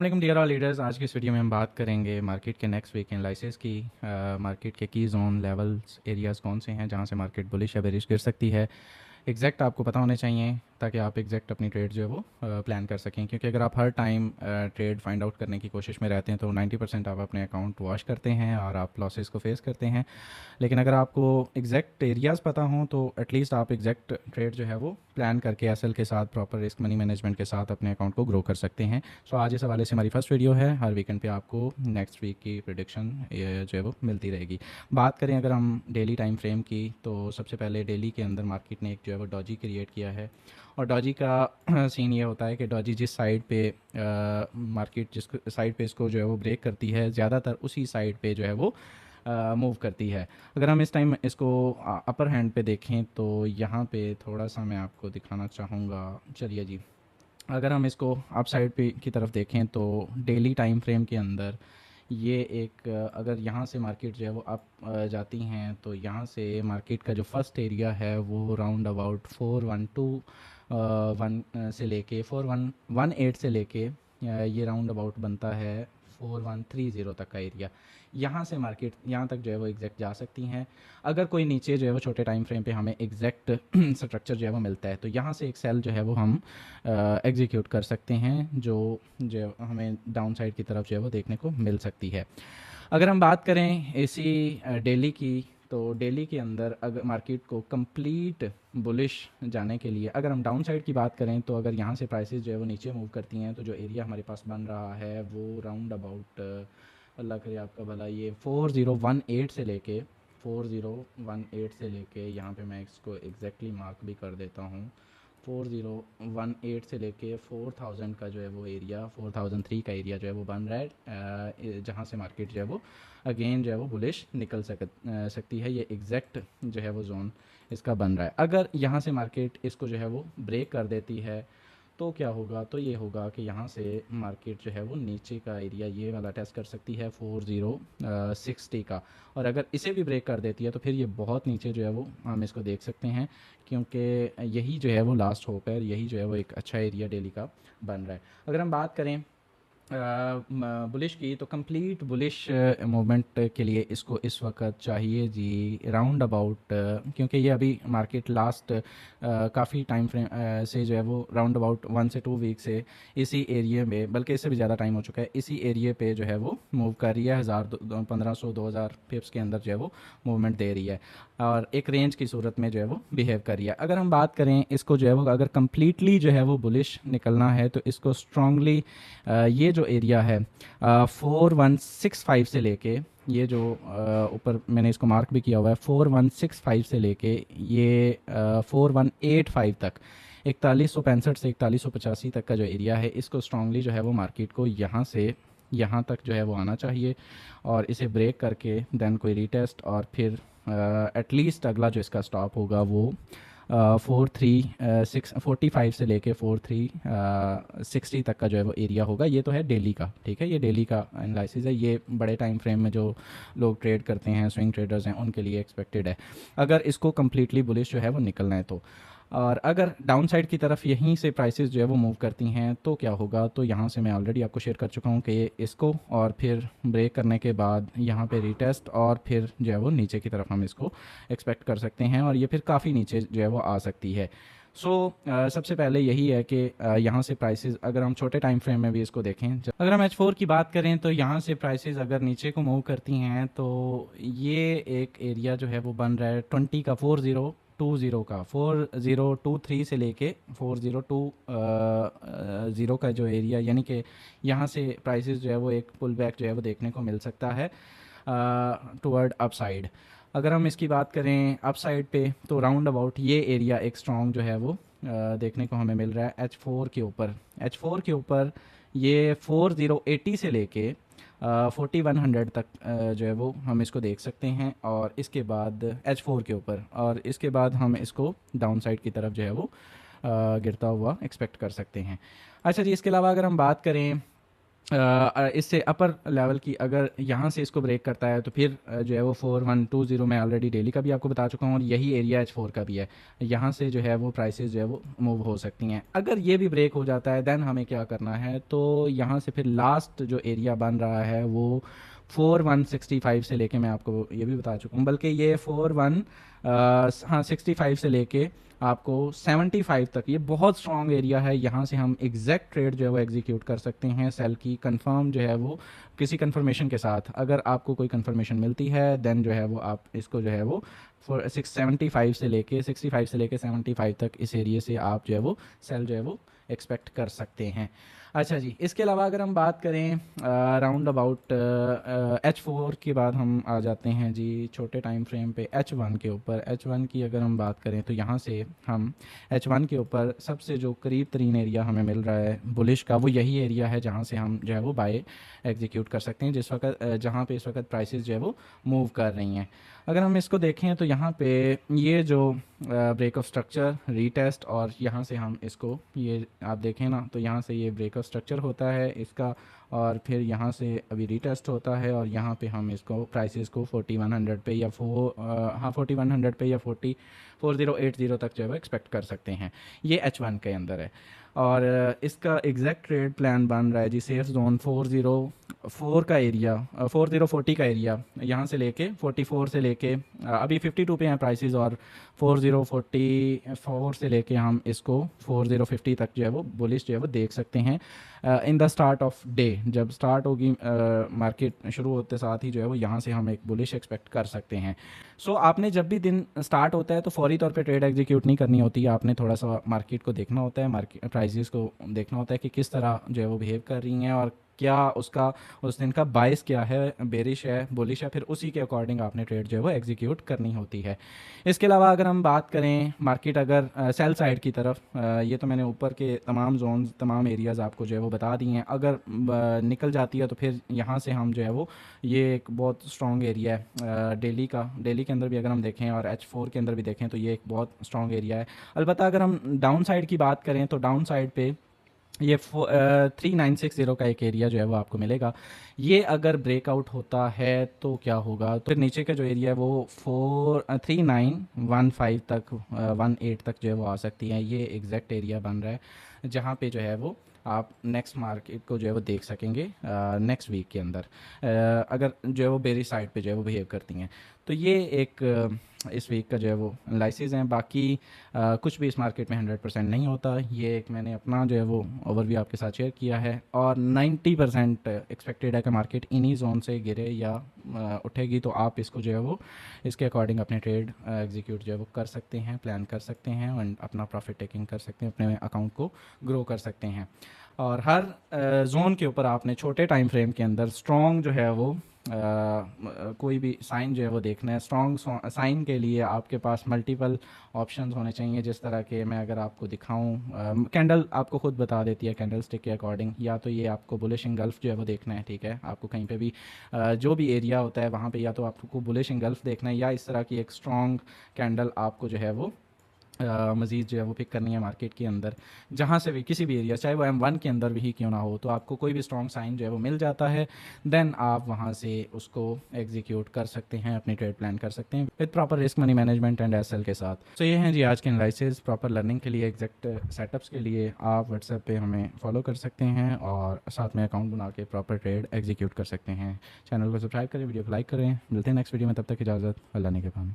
वालेकुम dear all leaders. आज की इस वीडियो में हम बात करेंगे मार्केट के नेक्स्ट वीक एनालिसिस की। मार्केट के की जोन लेवल्स एरियाज़ कौन से हैं जहां से मार्केट बुलिश या बेरिश गिर सकती है। एग्जैक्ट आपको पता होने चाहिए ताकि आप एग्जैक्ट अपनी ट्रेड जो है वो प्लान कर सकें, क्योंकि अगर आप हर टाइम ट्रेड फाइंड आउट करने की कोशिश में रहते हैं तो 90% आप अपने अकाउंट वॉश करते हैं और आप लॉसेस को फेस करते हैं। लेकिन अगर आपको एग्जैक्ट एरियाज़ पता हों तो एटलीस्ट आप एग्जैक्ट ट्रेड जो है वो प्लान करके एसएल के साथ प्रॉपर रिस्क मनी मैनेजमेंट के साथ अपने अकाउंट को ग्रो कर सकते हैं। सो आज इस हवाले से हमारी फर्स्ट वीडियो है। हर वीकेंड पे आपको नेक्स्ट वीक की प्रिडिक्शन जो है वो मिलती रहेगी। बात करें अगर हम डेली टाइम फ्रेम की, तो सबसे पहले डेली के अंदर मार्केट ने एक जो है वो डॉजी क्रिएट किया है। और डॉजी का सीन ये होता है कि डॉजी जिस साइड पे मार्केट जिस साइड पे इसको जो है वो ब्रेक करती है, ज़्यादातर उसी साइड पे जो है वो मूव करती है। अगर हम इस टाइम इसको अपर हैंड पे देखें तो यहाँ पे थोड़ा सा मैं आपको दिखाना चाहूँगा। चलिए जी, अगर हम इसको अप साइड पे की तरफ देखें तो डेली टाइम फ्रेम के अंदर ये एक अगर यहाँ से मार्केट जो है वो अप जाती हैं तो यहाँ से मार्केट का जो फर्स्ट एरिया है वो राउंड अबाउट 412 से लेके 4118 से लेके ये राउंड अबाउट बनता है 4130 तक का एरिया। यहाँ से मार्केट यहाँ तक जो है वो एग्जैक्ट जा सकती हैं। अगर कोई नीचे जो है वो छोटे टाइम फ्रेम पे हमें एग्जैक्ट स्ट्रक्चर जो है वो मिलता है तो यहाँ से एक सेल जो है वो हम एग्जीक्यूट कर सकते हैं, जो जो हमें डाउन साइड की तरफ जो है वो देखने को मिल सकती है। अगर हम बात करें इसी डेली की, तो डेली के अंदर अगर मार्केट को कंप्लीट बुलिश जाने के लिए अगर हम डाउन साइड की बात करें तो अगर यहाँ से प्राइसेस जो है वो नीचे मूव करती हैं तो जो एरिया हमारे पास बन रहा है वो राउंड अबाउट अल्लाह करे आपका भला, ये 4018 से लेके 4018 से लेके यहाँ पे मैं इसको एग्जैक्टली मार्क भी कर देता हूँ। 4018 से लेके 4000 का जो है वो एरिया 4003 का एरिया जो है वो बन रहा है, जहाँ से मार्केट जो है वो अगेन जो है वो बुलिश निकल सकती है। ये एग्जैक्ट जो है वो जोन इसका बन रहा है। अगर यहाँ से मार्केट इसको जो है वो ब्रेक कर देती है तो क्या होगा, तो ये होगा कि यहाँ से मार्केट जो है वो नीचे का एरिया ये वाला टेस्ट कर सकती है 4060 का। और अगर इसे भी ब्रेक कर देती है तो फिर ये बहुत नीचे जो है वो हम इसको देख सकते हैं, क्योंकि यही जो है वो लास्ट होप है, यही जो है वो एक अच्छा एरिया डेली का बन रहा है। अगर हम बात करें बुलिश की, तो कंप्लीट बुलिश मूवमेंट के लिए इसको इस वक्त चाहिए जी राउंड अबाउट, क्योंकि ये अभी मार्केट लास्ट काफ़ी टाइम फ्रेम से जो है वो राउंड अबाउट 1 से 2 वीक से इसी एरिया में, बल्कि इससे भी ज़्यादा टाइम हो चुका है, इसी एरिया पे जो है वो मूव कर रही है। 1500 2000 पिप्स के अंदर जो है वो मूवमेंट दे रही है और एक रेंज की सूरत में जो है वो बिहेव कर रही है। अगर हम बात करें इसको जो है वो अगर कम्प्लीटली जो है वो बुलिश निकलना है तो इसको स्ट्रांगली ये जो एरिया है 4165 से लेके, ये जो ऊपर मैंने इसको मार्क भी किया हुआ है 4165 से लेके ये 4185 तक, 4165 से 4185 तक का जो एरिया है, इसको स्ट्रांगली जो है वो मार्केट को यहाँ से यहाँ तक जो है वो आना चाहिए और इसे ब्रेक करके देन कोई रीटेस्ट और फिर एटलीस्ट अगला जो इसका स्टॉप होगा वो 4345 से लेके 4360 तक का जो है वो एरिया होगा। ये तो है डेली का, ठीक है, ये डेली का एनालिसिस है, ये बड़े टाइम फ्रेम में जो लोग ट्रेड करते हैं, स्विंग ट्रेडर्स हैं, उनके लिए एक्सपेक्टेड है अगर इसको कम्प्लीटली बुलिश जो है वो निकलना है तो। और अगर डाउन साइड की तरफ यहीं से प्राइसेस जो है वो मूव करती हैं तो क्या होगा, तो यहाँ से मैं ऑलरेडी आपको शेयर कर चुका हूँ कि इसको और फिर ब्रेक करने के बाद यहाँ पे रीटेस्ट और फिर जो है वो नीचे की तरफ हम इसको एक्सपेक्ट कर सकते हैं और ये फिर काफ़ी नीचे जो है वो आ सकती है। सबसे पहले यही है कि यहाँ से प्राइसेस अगर हम छोटे टाइम फ्रेम में भी इसको देखें, अगर हम H4 की बात करें तो यहाँ से प्राइसेस अगर नीचे को मूव करती हैं तो ये एक एरिया जो है वो बन रहा है 20 का 4020 का 4023 से लेके 4020 का जो एरिया, यानी कि यहाँ से प्राइसेस जो है वो एक पुल बैक जो है वो देखने को मिल सकता है टुवर्ड अपसाइड। अगर हम इसकी बात करें अपसाइड पे तो राउंड अबाउट ये एरिया एक स्ट्रॉन्ग जो है वो देखने को हमें मिल रहा है H4 के ऊपर ये 4080 से लेके 4100 तक जो है वो हम इसको देख सकते हैं और इसके बाद H4 के ऊपर, और इसके बाद हम इसको डाउन साइड की तरफ जो है वो गिरता हुआ एक्सपेक्ट कर सकते हैं। अच्छा जी, इसके अलावा अगर हम बात करें इससे अपर लेवल की अगर यहाँ से इसको ब्रेक करता है तो फिर जो है वो 4120 मैं ऑलरेडी डेली का भी आपको बता चुका हूँ, और यही एरिया H4 का भी है। यहाँ से जो है वो प्राइसेस जो है वो मूव हो सकती हैं। अगर ये भी ब्रेक हो जाता है देन हमें क्या करना है, तो यहाँ से फिर लास्ट जो एरिया बन रहा है वो 4165 से लेके, मैं आपको ये भी बता चुका हूँ, बल्कि ये 65 से लेके आपको 75 तक ये बहुत स्ट्रॉन्ग एरिया है। यहाँ से हम एग्जैक्ट ट्रेड जो है वो एग्जीक्यूट कर सकते हैं सेल की, कंफर्म जो है वो किसी कंफर्मेशन के साथ। अगर आपको कोई कंफर्मेशन मिलती है देन जो है वो आप इसको जो है वो 675 से लेके 65 से लेके 75 तक इस एरिया से आप जो है वो सेल जो है वो एक्सपेक्ट कर सकते हैं। अच्छा जी, इसके अलावा अगर हम बात करें राउंड अबाउट H4 के बाद हम आ जाते हैं जी छोटे टाइम फ्रेम पे H1 के ऊपर। H1 की अगर हम बात करें तो यहाँ से हम H1 के ऊपर सबसे जो करीब तरीन एरिया हमें मिल रहा है बुलिश का, वो यही एरिया है जहाँ से हम जो है वो बाय एग्जीक्यूट कर सकते हैं, जिस वक्त जहाँ पे इस वक्त प्राइसेस जो है वो मूव कर रही हैं। अगर हम इसको देखें तो यहाँ पे ये जो ब्रेक ऑफ स्ट्रक्चर रीटेस्ट, और यहाँ से हम इसको ये आप देखें ना तो यहाँ से ये ब्रेक ऑफ स्ट्रक्चर होता है इसका, और फिर यहाँ से अभी रीटेस्ट होता है, और यहाँ पे हम इसको प्राइसेस को 4100 पे या 4100 पे या 4080 तक जो है एक्सपेक्ट कर सकते हैं। ये H1 के अंदर है, और इसका एग्जैक्ट ट्रेड प्लान बन रहा है जी सेफ जोन 404 का एरिया, 4040 का एरिया, यहाँ से लेके 44 से लेके अभी 52 पे हैं प्राइसेस, और 4044 से लेके हम इसको 4050 तक जो है वो बुलिश जो है वो देख सकते हैं in the start of day. जब स्टार्ट होगी मार्केट शुरू होते साथ ही जो है वो यहाँ से हम एक बुलिश एक्सपेक्ट कर सकते हैं। सो आपने जब भी दिन स्टार्ट होता है तो फौरी तौर पे ट्रेड एग्जीक्यूट नहीं करनी होती है, आपने थोड़ा सा मार्केट को देखना होता है, मार्केट प्राइसेस को देखना होता है कि किस तरह जो है वो बिहेव कर रही हैं, और क्या उसका उस दिन का बाइस क्या है, बेरिश है बुलिश है, फिर उसी के अकॉर्डिंग आपने ट्रेड जो है वो एग्जीक्यूट करनी होती है। इसके अलावा अगर हम बात करें मार्केट अगर सेल साइड की तरफ, ये तो मैंने ऊपर के तमाम जोन्स तमाम एरियाज़ आपको जो है वो बता दिए हैं। अगर निकल जाती है तो फिर यहाँ से हम जो है वो ये एक बहुत स्ट्रॉन्ग एरिया है डेली का, डेली के अंदर भी अगर हम देखें और H4 के अंदर भी देखें तो ये एक बहुत स्ट्रॉन्ग एरिया है। अलबत्ता अगर हम डाउन साइड की बात करें तो डाउन साइड पे ये 3960 का एक एरिया जो है वो आपको मिलेगा। ये अगर ब्रेकआउट होता है तो क्या होगा, तो नीचे का जो एरिया है वो 3915 तक 18 तक जो है वो आ सकती है। ये एग्जैक्ट एरिया बन रहा है जहाँ पे जो है वो आप नेक्स्ट मार्केट को जो है वो देख सकेंगे नेक्स्ट वीक के अंदर, अगर जो है वो बेरी साइड पे जो है वो बिहेव करती हैं। तो ये एक इस वीक का जो है वो एनालिसिस हैं। बाकी कुछ भी इस मार्केट में 100% नहीं होता, ये एक मैंने अपना जो है वो ओवरव्यू आपके साथ शेयर किया है, और 90% एक्सपेक्टेड है कि मार्केट इन्हीं जोन से गिरे या उठेगी, तो आप इसको जो है वो इसके अकॉर्डिंग अपने ट्रेड एग्जीक्यूट जो है वो कर सकते हैं, प्लान कर सकते हैं, और अपना प्रॉफिट टेकिंग कर सकते हैं, अपने अकाउंट को ग्रो कर सकते हैं। और हर जोन के ऊपर आपने छोटे टाइम फ्रेम के अंदर स्ट्रॉन्ग जो है वो कोई भी साइन जो है वो देखना है। स्ट्रॉन्ग साइन के लिए आपके पास मल्टीपल ऑप्शंस होने चाहिए, जिस तरह के मैं अगर आपको दिखाऊं, कैंडल आपको खुद बता देती है कैंडल स्टिक के अकॉर्डिंग, या तो ये आपको बुलिश इंगल्फ जो है वो देखना है, ठीक है, आपको कहीं पे भी जो भी एरिया होता है वहाँ पे या तो आपको बुलिश इंगल्फ देखना है, या इस तरह की एक स्ट्रॉन्ग कैंडल आपको जो है वो मज़ीद जो है वो पिक करनी है मार्केट के अंदर, जहाँ से भी किसी भी एरिया, चाहे वो M1 के अंदर भी क्यों ना हो, तो आपको कोई भी स्ट्रॉन्ग साइन जो है वो मिल जाता है, देन आप वहाँ से उसको एग्जीक्यूट कर सकते हैं, अपनी ट्रेड प्लान कर सकते हैं with proper risk money management and SL के साथ। तो ये हैं जी आज के एनालिसिस। प्रॉपर लर्निंग के लिए, एग्जैक्ट सेटअप्स के लिए आप व्हाट्सएप पे हमें फॉलो कर सकते हैं, और साथ में अकाउंट बना के प्रॉपर ट्रेड एग्जीक्यूट कर सकते हैं। चैनल को सब्सक्राइब करें, वीडियो को लाइक करें। मिलते हैं नेक्स्ट वीडियो में, तब तक इजाज़त, अल्लाह ने के पानी।